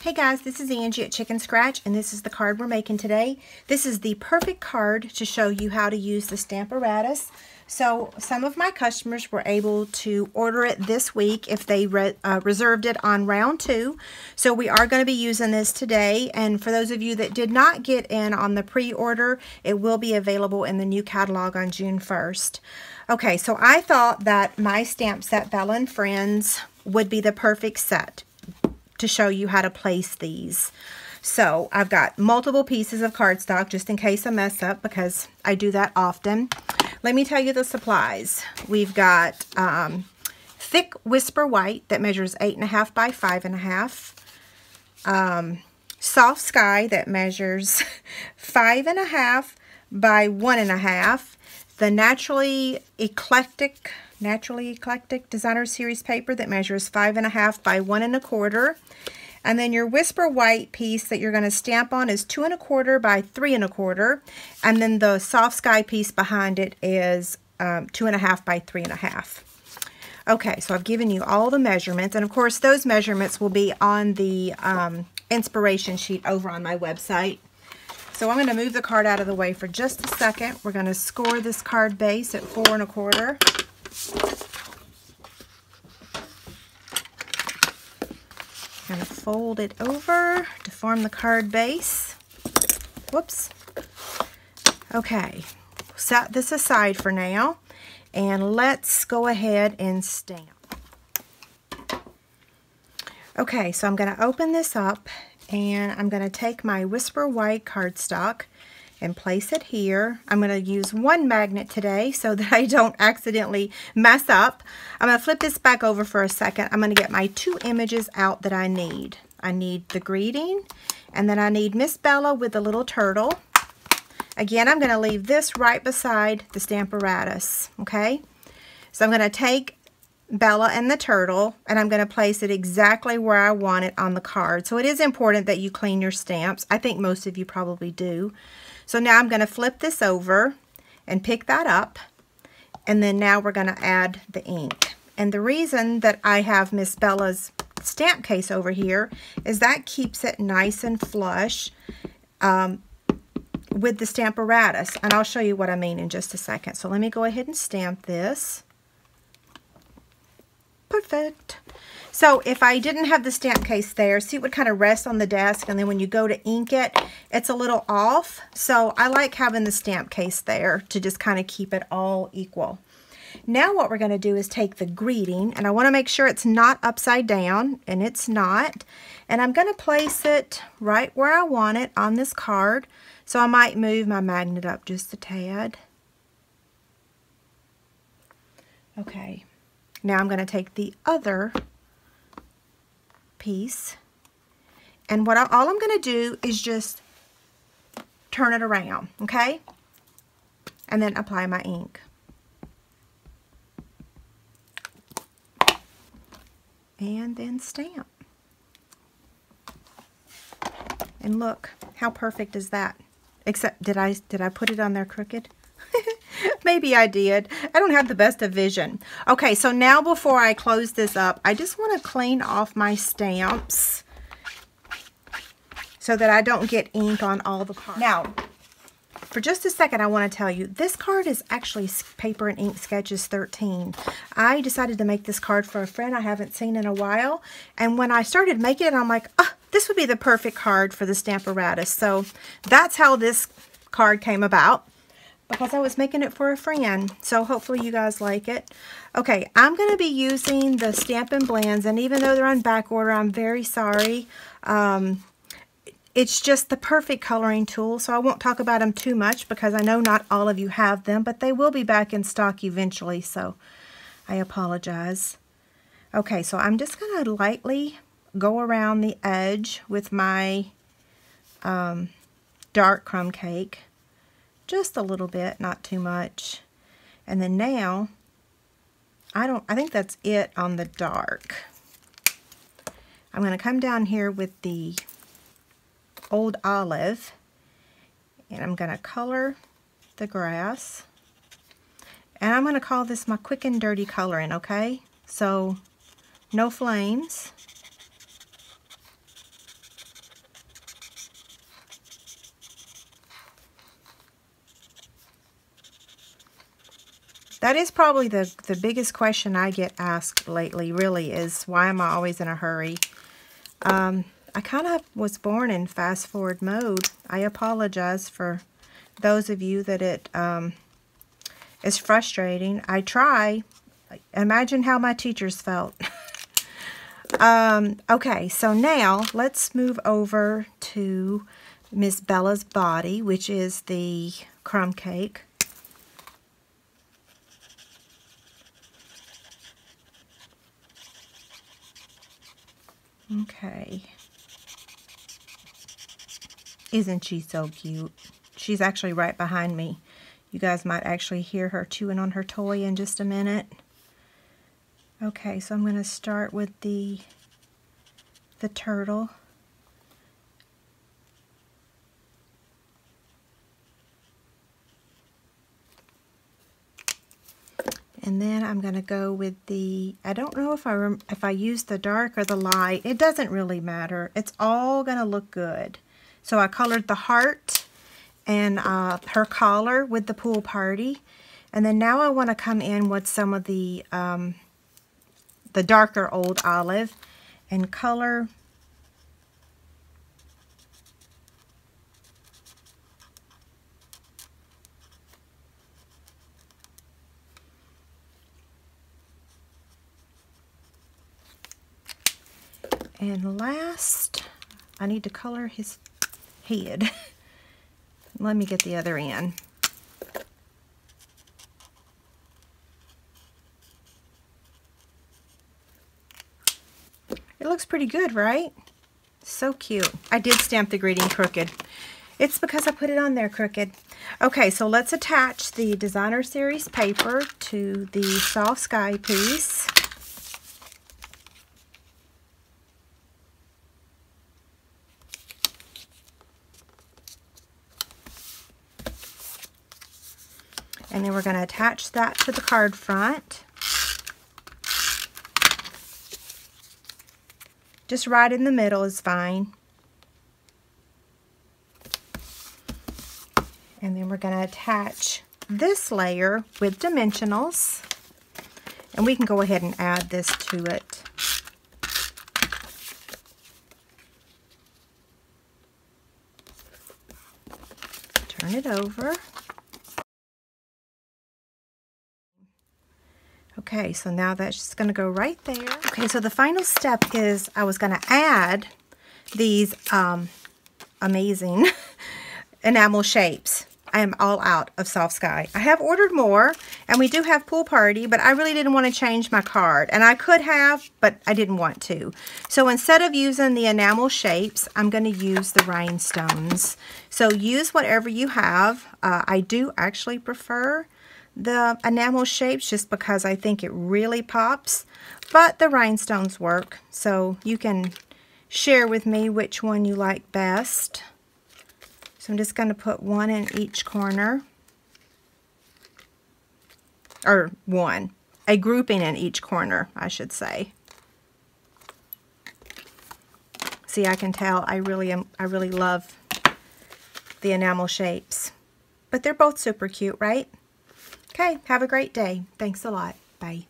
Hey guys, this is Angie at Chicken Scratch, and this is the card we're making today. This is the perfect card to show you how to use the Stamparatus. So some of my customers were able to order it this week if they reserved it on round 2. So we are going to be using this today, and for those of you that did not get in on the pre-order, it will be available in the new catalog on June 1st. Okay, so I thought that my stamp set, Bella and Friends, would be the perfect set to show you how to place these. So I've got multiple pieces of cardstock just in case I mess up, because I do that often. Let me tell you the supplies. We've got thick Whisper White that measures 8.5 by 5.5. Soft Sky that measures 5.5 by 1.5. The Naturally Eclectic Designer Series paper that measures 5.5 by 1.25. And then your Whisper White piece that you're going to stamp on is 2.25 by 3.25. And then the Soft Sky piece behind it is 2.5 by 3.5. Okay, so I've given you all the measurements. And of course, those measurements will be on the inspiration sheet over on my website. So I'm going to move the card out of the way for just a second. We're going to score this card base at 4.25. Going to fold it over to form the card base. Whoops. Okay, set this aside for now, and let's go ahead and stamp. Okay, so I'm going to open this up, and I'm going to take my Whisper White cardstock and place it here. I'm going to use one magnet today so that I don't accidentally mess up. I'm going to flip this back over for a second. I'm going to get my 2 images out that I need. I need the greeting, and then I need Miss Bella with the little turtle. Again, I'm going to leave this right beside the Stamparatus, okay? So I'm going to take Bella and the turtle, and I'm going to place it exactly where I want it on the card. So it is important that you clean your stamps. I think most of you probably do. So now I'm going to flip this over and pick that up, and then now we're going to add the ink. And the reason that I have Miss Bella's stamp case over here is that keeps it nice and flush with the Stamparatus, and I'll show you what I mean in just a second. So let me go ahead and stamp this. Perfect. So if I didn't have the stamp case there, see, it would kind of rest on the desk, and then when you go to ink it, it's a little off. So I like having the stamp case there to just kind of keep it all equal. Now what we're going to do is take the greeting, and I want to make sure it's not upside down, and it's not. And I'm going to place it right where I want it on this card. So I might move my magnet up just a tad. Okay. Now I'm going to take the other piece, and all I'm going to do is just turn it around, okay? And then apply my ink. And then stamp. And look, how perfect is that? Except, did I put it on there crooked? Maybe I did. I don't have the best of vision. Okay, so now before I close this up, I just want to clean off my stamps so that I don't get ink on all the parts. Now, for just a second, I want to tell you, this card is actually Paper and Ink Sketches 13. I decided to make this card for a friend I haven't seen in a while, and when I started making it, I'm like, oh, this would be the perfect card for the Stamparatus. So that's how this card came about, because I was making it for a friend. So hopefully you guys like it. Okay, I'm going to be using the Stampin' Blends, and even though they're on back order, I'm very sorry. It's just the perfect coloring tool, so I won't talk about them too much because I know not all of you have them, but they will be back in stock eventually, so I apologize. Okay, so I'm just going to lightly go around the edge with my dark crumb cake. Just a little bit, not too much. And then now, I think that's it on the dark. I'm going to come down here with the Old Olive, and I'm going to color the grass. And I'm going to call this my quick and dirty coloring, okay? So, no flames. That is probably the biggest question I get asked lately, really, is why am I always in a hurry? I kind of was born in fast forward mode. I apologize for those of you that it is frustrating. I try. Imagine how my teachers felt. Okay, so now let's move over to Miss Bella's body, which is the crumb cake. Okay. Isn't she so cute? She's actually right behind me. You guys might actually hear her chewing on her toy in just a minute. Okay, so I'm going to start with the turtle. And then I'm going to go with the, I don't know if I use the dark or the light. It doesn't really matter. It's all going to look good. So I colored the heart and her collar with the pool party. And then now I want to come in with some of the darker Old Olive and color and last I need to color his head. Let me get the other end. It looks pretty good, right? So cute. I did stamp the greeting crooked. It's because I put it on there crooked. Okay, so let's attach the Designer Series paper to the Soft Sky piece. And then we're going to attach that to the card front. Just right in the middle is fine. And then we're going to attach this layer with dimensionals. And we can go ahead and add this to it. Turn it over. Okay, so now that's just going to go right there. Okay, so the final step is I was going to add these amazing enamel shapes. I am all out of Soft Sky. I have ordered more, and we do have Pool Party, but I really didn't want to change my card. And I could have, but I didn't want to. So instead of using the enamel shapes, I'm going to use the rhinestones. So use whatever you have. I do actually prefer the enamel shapes just because I think it really pops, but the rhinestones work, so you can share with me which one you like best. So I'm just going to put one in each corner, or a grouping in each corner, I should say. See, I can tell I really love the enamel shapes, but they're both super cute, right? Okay, have a great day. Thanks a lot. Bye.